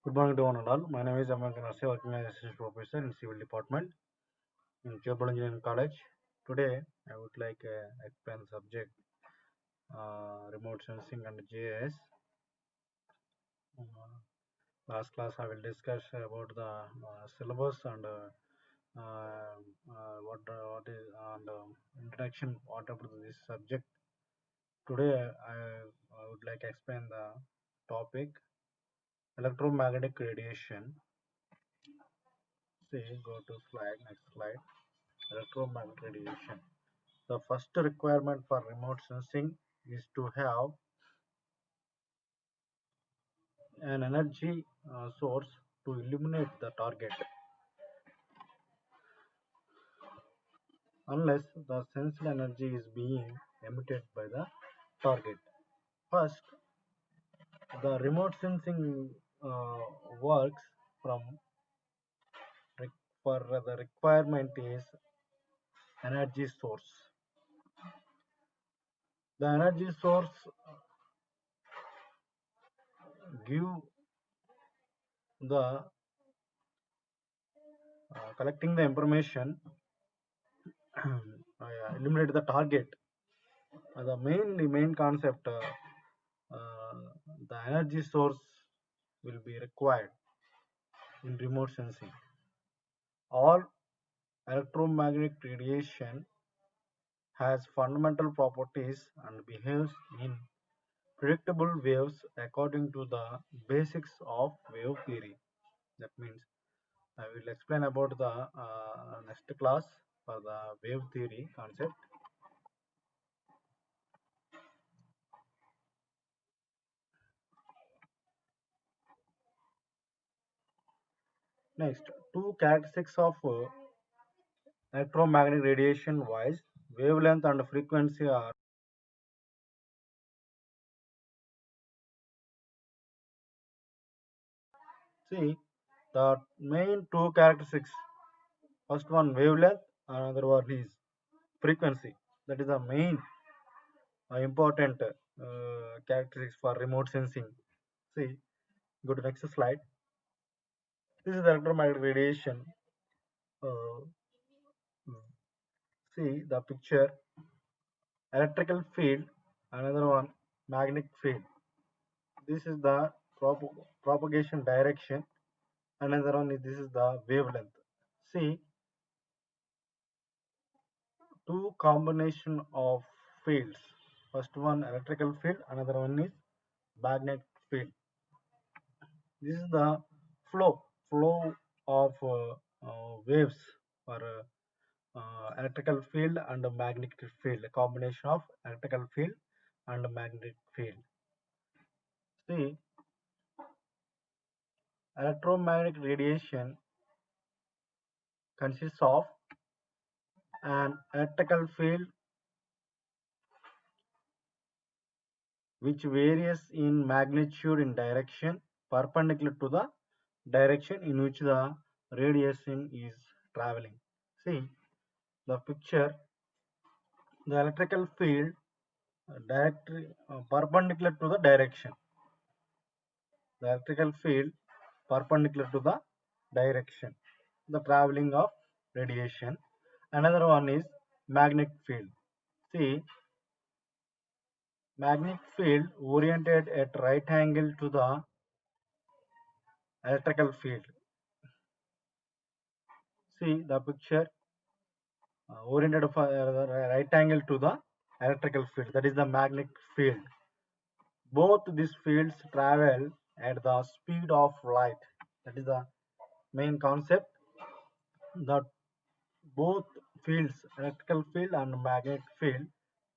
Good morning to one and all. My name is Aman Kanase, working as assistant professor in civil department in Chopal Engineering College. Today, I would like explain the subject remote sensing and JS. Last class, I will discuss about the syllabus and what is and introduction what about this subject. Today, I would like to explain the topic electromagnetic radiation. See, go to next slide. Electromagnetic radiation. The first requirement for remote sensing is to have an energy source to illuminate the target. Unless the sensed energy is being emitted by the target. First, the remote sensing uh, works from for the requirement is energy source. The energy source give the collecting the information illuminate the target. The main concept uh, the energy source will be required in remote sensing. All electromagnetic radiation has fundamental properties and behaves in predictable waves according to the basics of wave theory. That means I will explain about the next class for the wave theory concept. Next, two characteristics of electromagnetic radiation wise wavelength and frequency are. See, the main two characteristics, first one wavelength, another one is frequency. That is the main important characteristics for remote sensing. See, go to next slide. This is the electromagnetic radiation. Uh, see the picture, electrical field, another one magnetic field. This is the propagation direction. Another one is this is the wavelength. See, two combination of fields. First one electrical field, another one is magnetic field. This is the flow of waves for electrical field and magnetic field. A combination of electrical field and magnetic field. See, electromagnetic radiation consists of an electrical field which varies in magnitude in direction perpendicular to the direction in which the radiation is traveling. See the picture, the electrical field directly perpendicular to the direction. The electrical field perpendicular to the direction, the traveling of radiation. Another one is magnetic field. See, magnetic field oriented at right angle to the electrical field. See the picture, oriented for right angle to the electrical field. That is the magnetic field. Both these fields travel at the speed of light. That is the main concept. That both fields, electrical field and magnetic field,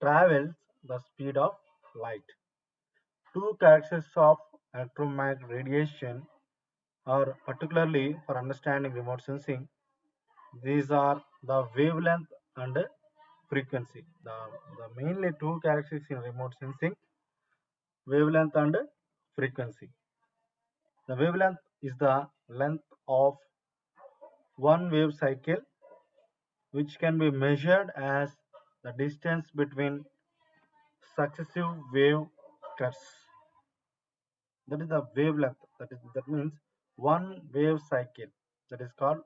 travels the speed of light. Two characteristics of electromagnetic radiation are particularly for understanding remote sensing. These are the wavelength and frequency. The mainly two characteristics in remote sensing, wavelength and frequency. The wavelength is the length of one wave cycle which can be measured as the distance between successive wave cuts. That is the wavelength. That means one wave cycle, that is called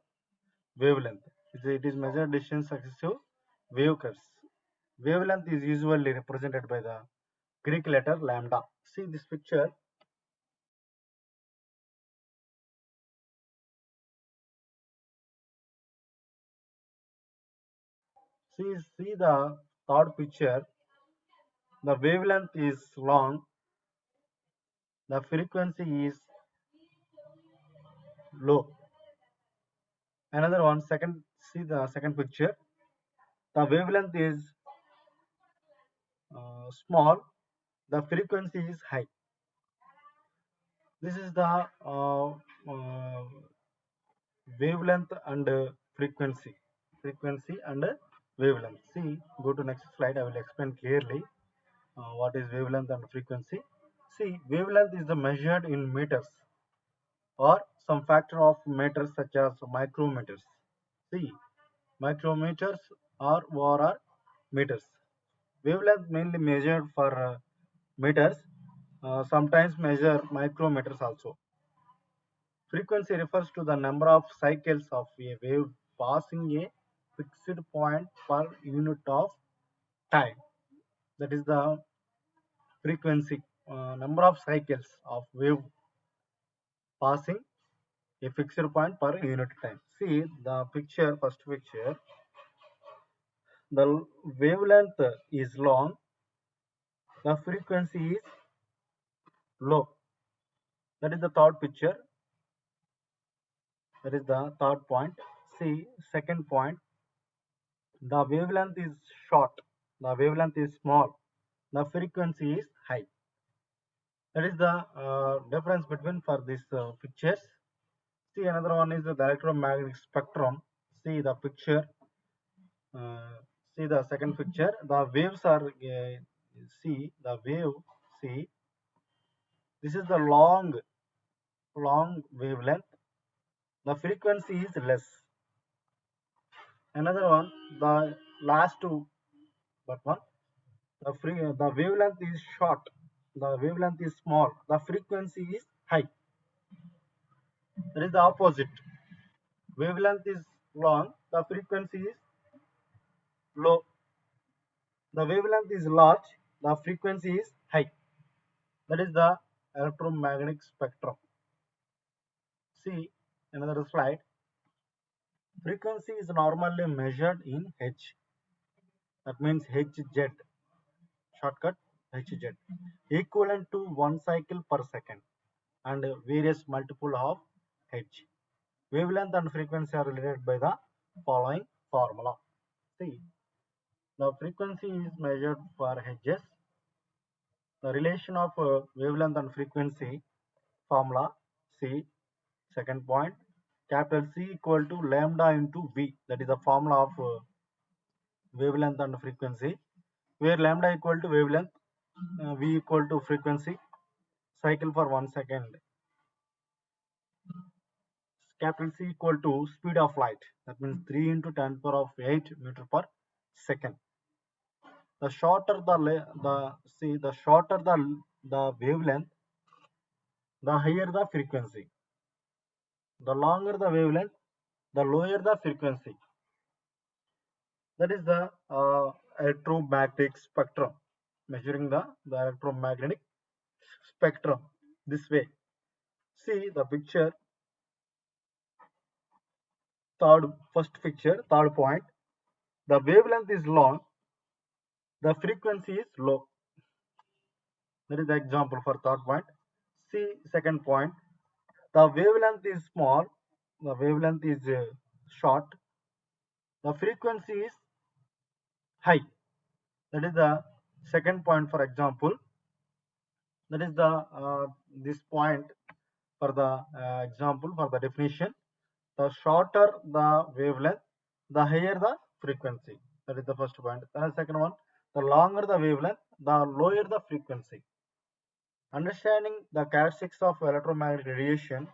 wavelength. It is measured distance successive wave curves. Wavelength is usually represented by the Greek letter lambda. See this picture. See the third picture. The wavelength is long. The frequency is low. Another one, second. See the second picture. The wavelength is small. The frequency is high. This is the wavelength and frequency. Frequency and wavelength. See, go to next slide. I will explain clearly what is wavelength and frequency. See, wavelength is the measured in meters or some factor of meters such as micrometers. See, micrometers or meters. Wavelength mainly measured for meters, sometimes measure micrometers also. Frequency refers to the number of cycles of a wave passing a fixed point per unit of time. That is the frequency, number of cycles of wave passing a fixed point per unit time. See the picture, first picture. The wavelength is long, the frequency is low. That is the third picture. That is the third point. See, second point. The wavelength is short. The wavelength is small. The frequency is high. That is the difference between for these pictures. See, another one is the electromagnetic spectrum. See the picture. Uh, see the second picture. The waves are see the wave. See, this is the long wavelength. The frequency is less. Another one, the last two, but one, the wavelength is short, the wavelength is small, the frequency is high. That is the opposite. Wavelength is long, the frequency is low. The wavelength is large, the frequency is high. That is the electromagnetic spectrum. See another slide. Frequency is normally measured in H. That means Hz, shortcut Hz, equivalent to 1 cycle per second and various multiple of H. Wavelength and frequency are related by the following formula. See, the frequency is measured for Hz. The relation of wavelength and frequency formula. See, second point, capital C equal to lambda into V. That is the formula of wavelength and frequency, where lambda equal to wavelength, V equal to frequency, cycle for 1 second. Capital C equal to speed of light. That means 3 into 10 power of 8 meter per second. The shorter the shorter the wavelength, the higher the frequency. The longer the wavelength, the lower the frequency. That is the electromagnetic spectrum, measuring the electromagnetic spectrum this way. See the picture, first picture, third point. The wavelength is long, the frequency is low. That is the example for third point. See second point. The wavelength is small, the wavelength is short, the frequency is high. That is the second point for example. That is the this point for the example for the definition. The shorter the wavelength, the higher the frequency. That is the first point. Then the second one, the longer the wavelength, the lower the frequency. Understanding the characteristics of electromagnetic radiation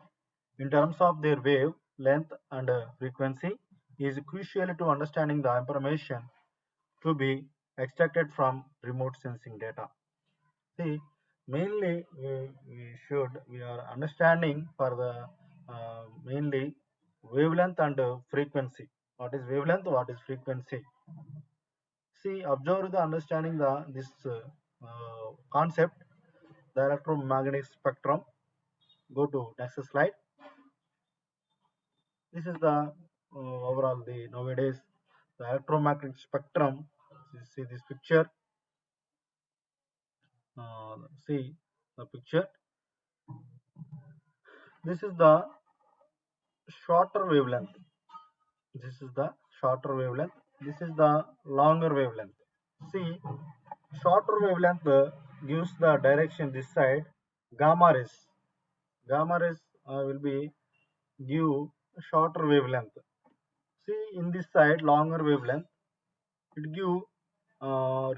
in terms of their wave length and frequency is crucial to understanding the information to be extracted from remote sensing data. See, mainly we are understanding for the mainly wavelength and frequency. What is wavelength? What is frequency? See, observe the understanding this concept, the electromagnetic spectrum. Go to next slide. This is the overall the nowadays the electromagnetic spectrum. See this picture. See the picture. This is the shorter wavelength. This is the shorter wavelength. This is the longer wavelength. See, shorter wavelength gives the direction this side. Gamma rays. Gamma rays will be give shorter wavelength. See, in this side longer wavelength, it give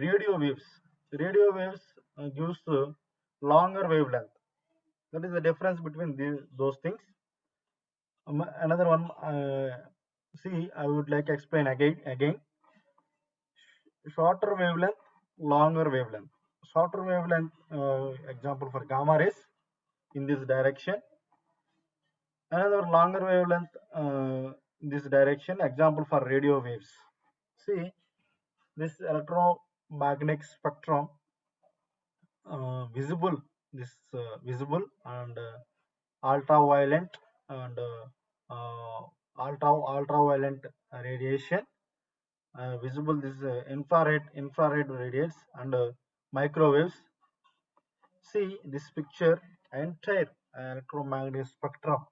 radio waves. Radio waves gives longer wavelength. That is the difference between those things. Another one. See, I would like to explain again. Shorter wavelength, longer wavelength. Shorter wavelength, example for gamma rays in this direction. Another longer wavelength in this direction, example for radio waves. See, this electromagnetic spectrum visible, this visible and ultraviolet and ultraviolet radiation visible, this infrared radiates and microwaves. See this picture, entire electromagnetic spectrum,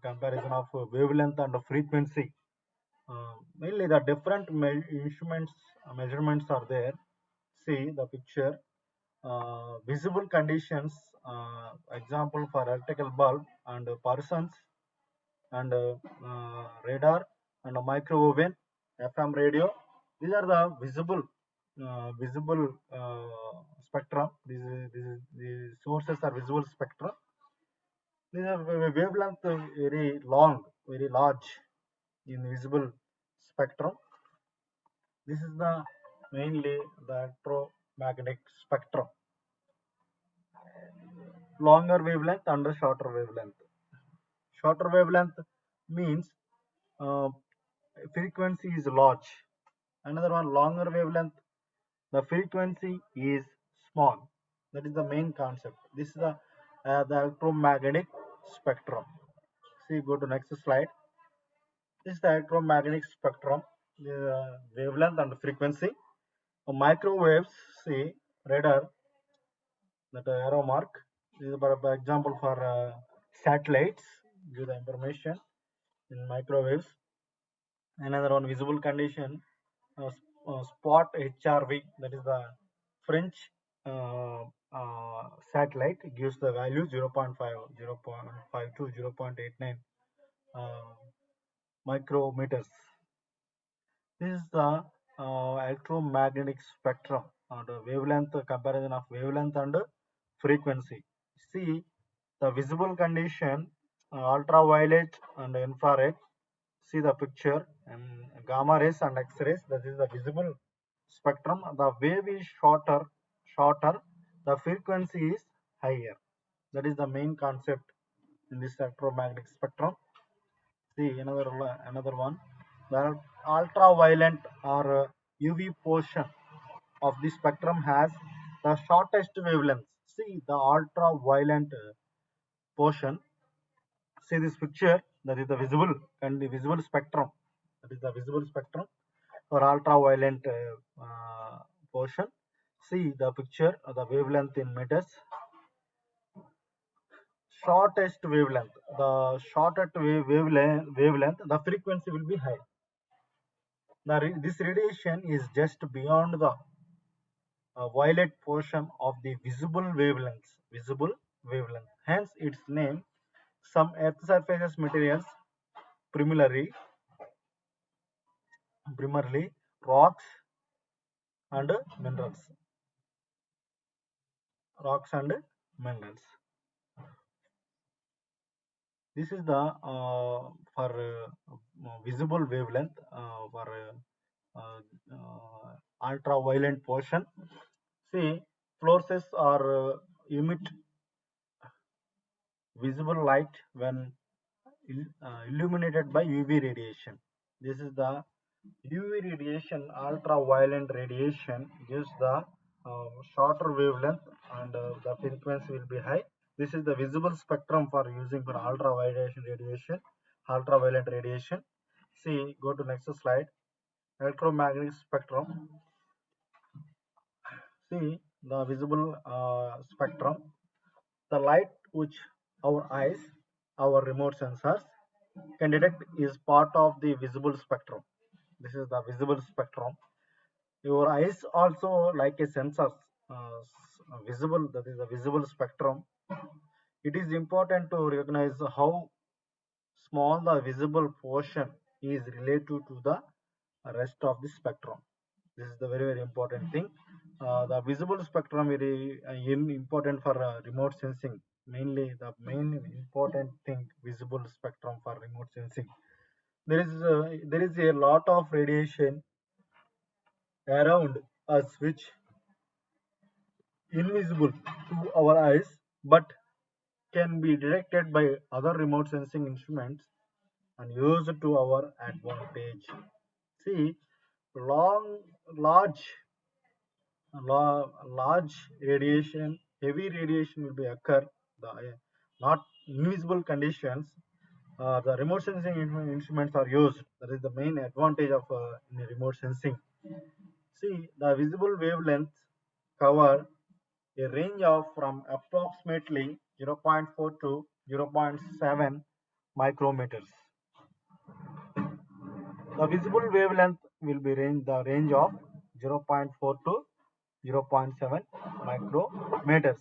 comparison of wavelength and frequency. Mainly the different instruments measurements are there. See the picture, visible conditions, example for electrical bulb and persons and radar and a microwave, FM radio. These are the visible spectrum. The sources are visible spectrum. These are wavelength very long, very large in visible spectrum. This is the mainly the electromagnetic spectrum. Longer wavelength and shorter wavelength. Shorter wavelength means uh, frequency is large. Another one, longer wavelength, the frequency is small. That is the main concept. This is the electromagnetic spectrum. See, go to next slide. This is the electromagnetic spectrum, the wavelength and frequency. Microwaves, see, radar, that arrow mark. This is for example for satellites, give the information in microwaves. Another one, visible condition, spot HRV, that is the French uh, satellite, gives the value 0.5, 0.5 to 0.89 micrometers. This is the electromagnetic spectrum, the wavelength, comparison of wavelength and frequency. See the visible condition, ultraviolet and infrared. See the picture, and gamma rays and X-rays. That is the visible spectrum. The wave is shorter. The frequency is higher. That is the main concept in this electromagnetic spectrum. See another one. The ultraviolet or UV portion of the spectrum has the shortest wavelength. See the ultraviolet portion. See this picture. That is the visible and the visible spectrum. That is the visible spectrum for ultraviolet portion. See the picture, the wavelength in meters. Shortest wavelength, the shortest wavelength, the frequency will be high. This radiation is just beyond the violet portion of the visible wavelengths. Visible wavelength. Hence its name. Some Earth surface materials, primarily rocks and minerals. Rocks and minerals. This is the for visible wavelength for ultraviolet portion. See, fluorescence or emit visible light when illuminated by UV radiation. This is the UV radiation, ultraviolet radiation gives the shorter wavelength and the frequency will be high. This is the visible spectrum for using for ultraviolet radiation. See, go to next slide. Electromagnetic spectrum. See the visible spectrum. The light which our eyes, our remote sensors can detect is part of the visible spectrum. This is the visible spectrum. Your eyes also like a sensor, visible, that is the visible spectrum. It is important to recognize how small the visible portion is related to the rest of the spectrum. This is the very important thing. The visible spectrum very important for remote sensing. Mainly the main important thing, visible spectrum for remote sensing. There is a lot of radiation around us which invisible to our eyes but can be detected by other remote sensing instruments and used to our advantage. See, long, large, large radiation, heavy radiation will be occur. The not invisible conditions. The remote sensing instruments are used. That is the main advantage of in remote sensing. See, the visible wavelength cover a range of from approximately 0.4 to 0.7 micrometers. The visible wavelength will be the range of 0.4 to 0.7 micrometers.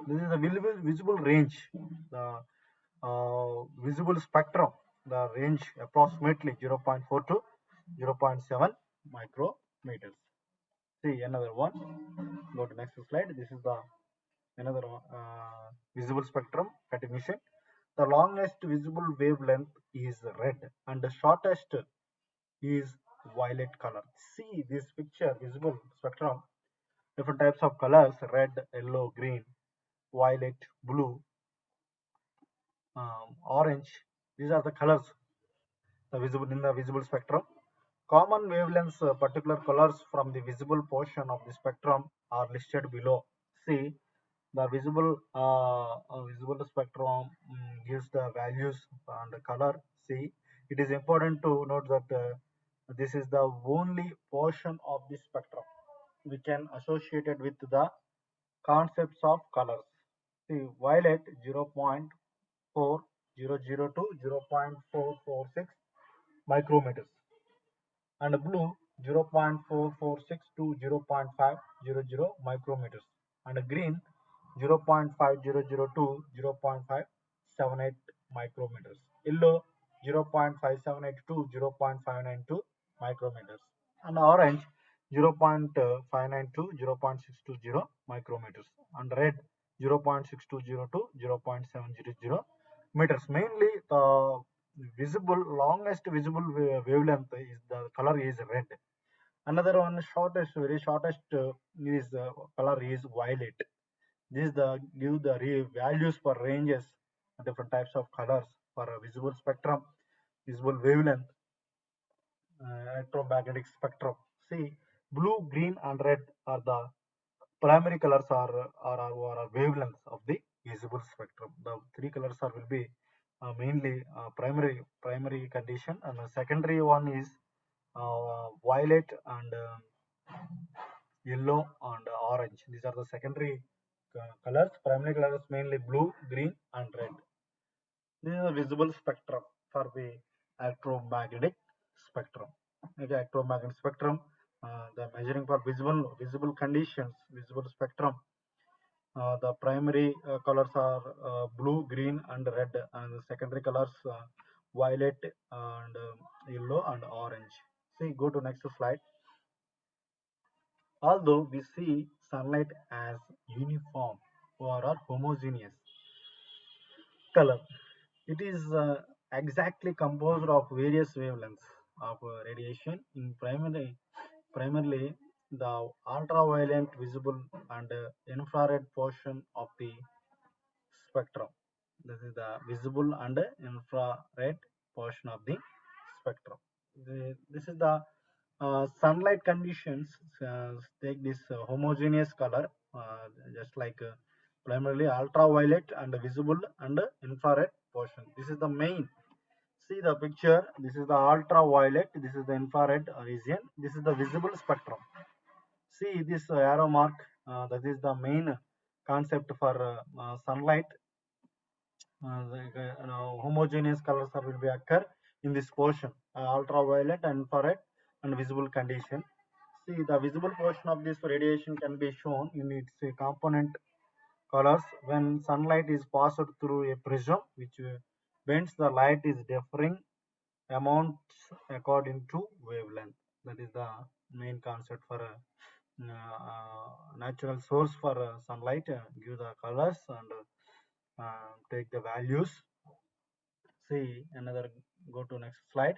This is the visible range, the visible spectrum, the range approximately 0.4 to 0.7 micrometers. See another one. Go to next slide. This is the another visible spectrum continuation. The longest visible wavelength is red and the shortest is violet color. See this picture, visible spectrum, different types of colors, red, yellow, green, violet, blue, orange. These are the colors the visible in the visible spectrum. Common wavelengths, particular colors from the visible portion of the spectrum are listed below. See, the visible spectrum gives the values and the color. See, it is important to note that this is the only portion of the spectrum we can associate it with the concepts of colors. See, violet 0.4002 to 0.446 micrometers and blue 0.446 to 0.500 micrometers and green 0.5002 to 0.578 micrometers, yellow 0.578 to 0.592 micrometers and orange 0.592 to 0.620 micrometers and red 0.620 to 0.700 meters. Mainly the visible longest visible wavelength is the color is red. Another one shortest, very shortest is color is violet. This the give the values for ranges, different types of colors for a visible spectrum, visible wavelength, electromagnetic spectrum. See, blue, green, and red are the primary colors are wavelengths of the visible spectrum. The three colors are will be mainly primary condition, and the secondary one is violet and yellow and orange. These are the secondary colors. Primary colors mainly blue, green, and red. This is a visible spectrum for the electromagnetic spectrum. Okay, electromagnetic spectrum, the measuring for visible conditions, visible spectrum. The primary colors are blue, green, and red, and the secondary colors violet and yellow and orange. See, go to next slide. Although we see sunlight as uniform or homogeneous color, it is exactly composed of various wavelengths of radiation. In primarily the ultraviolet, visible, and infrared portion of the spectrum. This is the visible and infrared portion of the spectrum. This is the sunlight conditions. Take this homogeneous color, just like primarily ultraviolet and visible and infrared portion. This is the main. See the picture. This is the ultraviolet. This is the infrared region. This is the visible spectrum. See this arrow mark. That is the main concept for sunlight. Homogeneous colors will be occur in this portion, ultraviolet and infrared and visible condition. See the visible portion of this radiation can be shown in its component colors when sunlight is passed through a prism which bends the light is differing amounts according to wavelength. That is the main concept for natural source for sunlight. Give the colors and take the values. See another, go to next slide.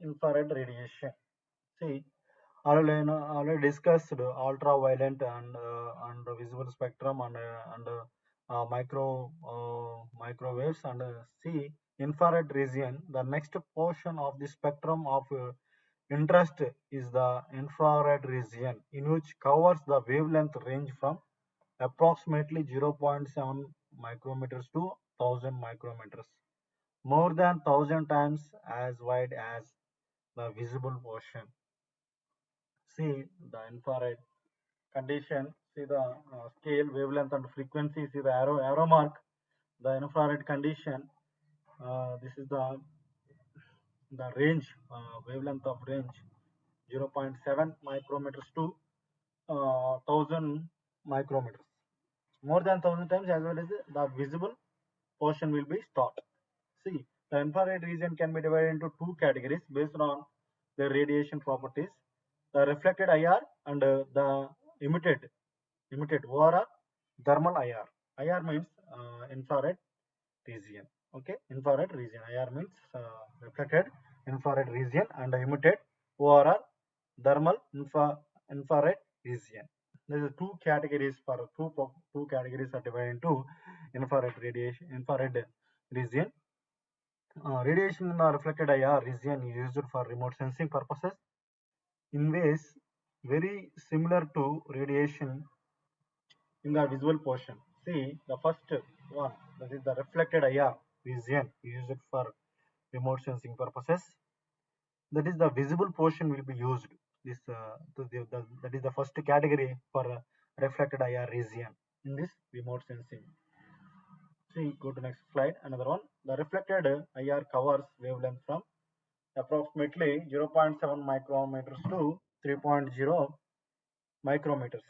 Infrared radiation. See, already discussed ultraviolet and visible spectrum and microwaves and see infrared region. The next portion of the spectrum of interest is the infrared region, in which covers the wavelength range from approximately 0.7 micrometers to 1000 micrometers, more than 1000 times as wide as the visible portion. See the infrared condition, see the scale, wavelength and frequency, see the arrow mark, the infrared condition. This is the range, wavelength of range 0.7 micrometers to 1000 micrometers, more than 1000 times as well as the visible portion will be stopped. See, the infrared region can be divided into two categories based on their radiation properties: the reflected IR and the emitted ORR, thermal IR. IR means infrared region. Okay, infrared region. IR means reflected infrared region and emitted ORR, thermal infrared region. There are two categories for two categories are divided into infrared radiation, infrared region. Radiation in the reflected IR region is used for remote sensing purposes in ways very similar to radiation in the visual portion. See the first one, that is the reflected IR region used for remote sensing purposes. That is the visible portion will be used. This that is the first category for reflected IR region in this remote sensing. See, go to next slide. Another one. The reflected IR covers wavelength from approximately 0.7 micrometers to 3.0 micrometers.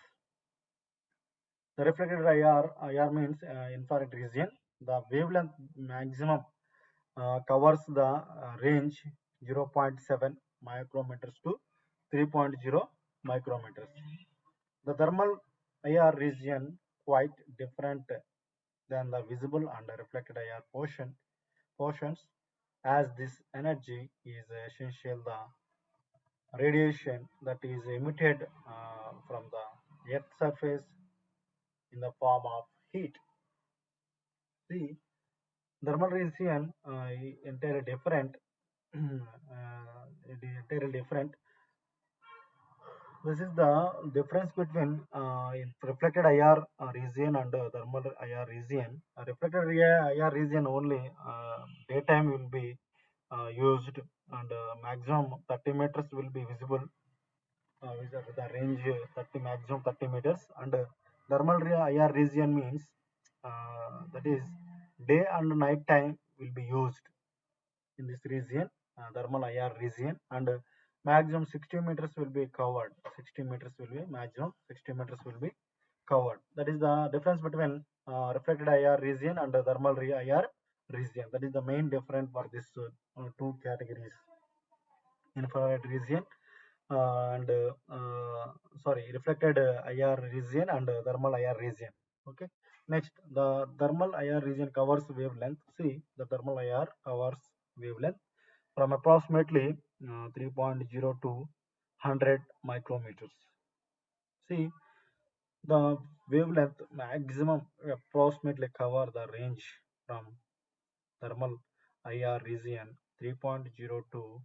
The reflected IR means infrared region. The wavelength maximum covers the range 0.7 micrometers to 3.0 micrometers. The thermal IR region quite different than the visible and reflected IR portions, as this energy is essential the radiation that is emitted from the earth surface in the form of heat. See, thermal region entirely different. It is entirely different. This is the difference between reflected IR region and thermal IR region. Reflected IR region only daytime will be used and maximum 30 meters will be visible with the range 30 maximum 30 meters and thermal IR region means that is day and night time will be used in this region, thermal IR region, and maximum 60 meters will be covered. 60 meters will be maximum 60 meters will be covered. That is the difference between reflected IR region and thermal IR region. That is the main difference for this two categories: infrared region and sorry, reflected IR region and thermal IR region. Okay. Next, the thermal IR region covers wavelength. See, the thermal IR covers wavelength from approximately 3.0 to 100 micrometers. See, the wavelength maximum approximately cover the range from thermal IR region 3.0 to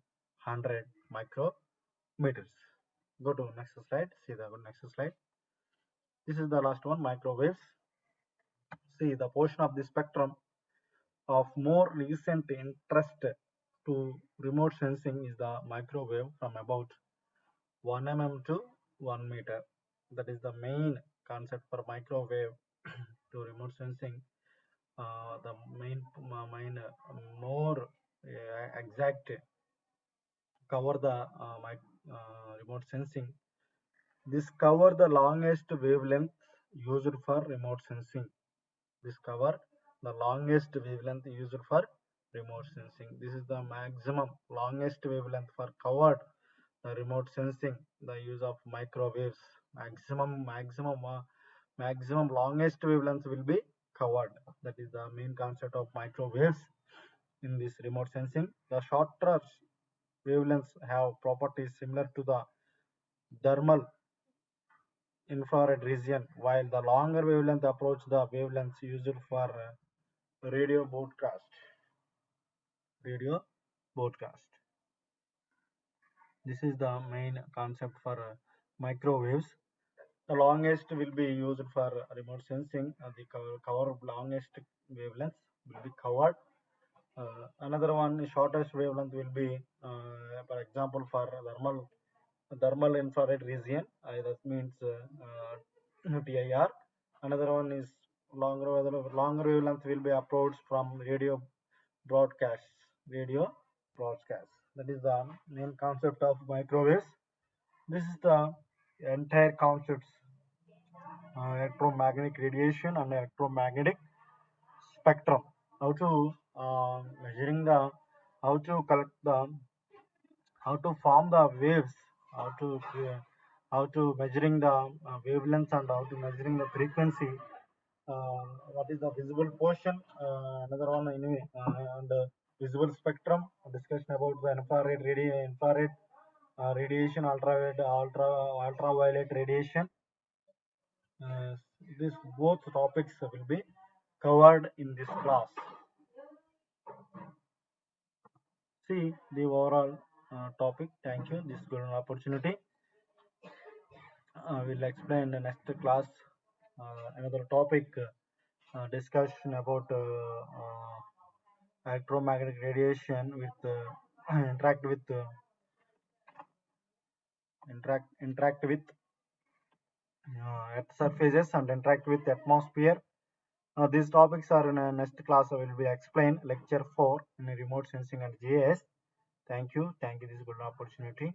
100 micrometers. Go to next slide. See the next slide. This is the last one, microwaves. See the portion of the spectrum of more recent interest to remote sensing is the microwave from about 1 mm to 1 meter. That is the main concept for microwave to remote sensing. The main more exact cover the remote sensing. This cover the longest wavelength used for remote sensing. This cover the longest wavelength used for remote sensing. This is the maximum longest wavelength for covered the remote sensing. The use of microwaves. Maximum longest wavelength will be covered. That is the main concept of microwaves in this remote sensing. The shorter wavelengths have properties similar to the thermal infrared region, while the longer wavelength approach the wavelengths used for radio broadcast. Radio broadcast. This is the main concept for microwaves. The longest will be used for remote sensing. The cover of longest wavelengths will be covered. Another one, shortest wavelength will be, for example, for thermal infrared region. That means TIR. Another one is longer wavelength will be approached from radio broadcast. Radio broadcast. That is the main concept of microwaves. This is the entire concepts, electromagnetic radiation and electromagnetic spectrum. How to measuring the, how to collect the, how to form the waves, how to measuring the wavelengths and how to measuring the frequency. What is the visible portion? Another one anyway, and visible spectrum. Discussion about the infrared radiation, ultraviolet radiation. This both topics will be covered in this class. See the overall topic. Thank you. This is good opportunity. We'll explain the next class another topic, discussion about electromagnetic radiation with interact with earth surfaces and interact with atmosphere. These topics are in a next class. I will be explained lecture 4 in remote sensing and GIS. Thank you. This is a good opportunity.